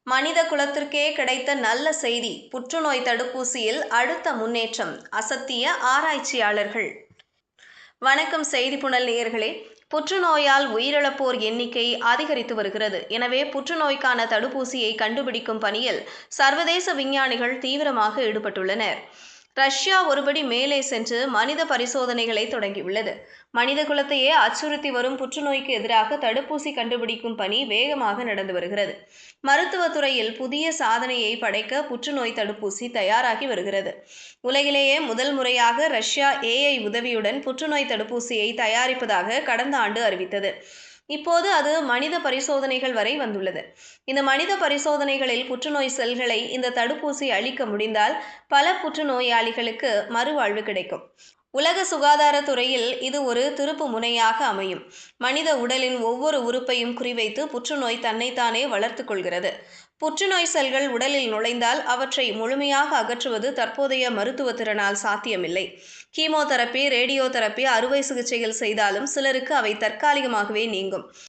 மனித குலத்திற்கே கிடைத்த நல்ல செய்தி. புற்றுநோய் தடுப்பூசியில் அடுத்த முன்னேற்றம். அசத்திய ஆராய்ச்சியாளர்கள். வணக்கம் செய்தி புனல் நேயர்களே. புற்றுநோயால் உயிரிழப்போர் எண்ணிக்கை அதிகரித்து வருகிறது. எனவே புற்றுநோய்க்கான தடுப்பூசியை கண்டுபிடிக்கும் பணியில் சர்வதேச விஞ்ஞானிகள் தீவிரமாக ஈடுபட்டுள்ளனர். ரஷ்யா ஒருபடி மேலே சென்று மனித பரிசோதனைகளை தொடங்கியுள்ளது. மனித குலத்தையே அச்சுறுத்தி வரும் புற்றுநோய்க்கு எதிராக தடுப்பூசி கண்டுபிடிக்கும் பணி வேகமாக நடந்து வருகிறது. மருத்துவத்துறையில் புதிய சாதனையை படைக்க புற்றுநோய் தடுப்பூசி தயாராகி வருகிறது. உலகிலேயே முதல் முறையாக ரஷ்யா AI உதவியுடன் புற்றுநோய் தடுப்பூசியை தயாரிப்பதாக கடந்த ஆண்டு அறிவித்தது. இப்போது அது மனித பரிசோதனைகள் வரை வந்துள்ளது. இந்த மனித பரிசோதனைகளில் புற்றுநோய் செல்களை இந்த தடுப்பூசி அழிக்க முடிந்தால் பல புற்றுநோயாளிகளுக்கு மறுவாழ்வு கிடைக்கும். உலக சுகாதாரத்துறையில் இது ஒரு திருப்பு முனையாக அமையும். மனித உடலின் ஒவ்வொரு உறுப்பையும் குறிவைத்து புற்றுநோய் தன்னைத்தானே வளர்த்து கொள்கிறது. புற்றுநோய் செல்கள் உடலில் நுழைந்தால் அவற்றை முழுமையாக அகற்றுவது தற்போதைய மருத்துவ திறனால் சாத்தியமில்லை. கீமோதெரப்பி, ரேடியோதெரப்பி, அறுவை சிகிச்சைகள் செய்தாலும் சிலருக்கு அவை தற்காலிகமாகவே நீங்கும்.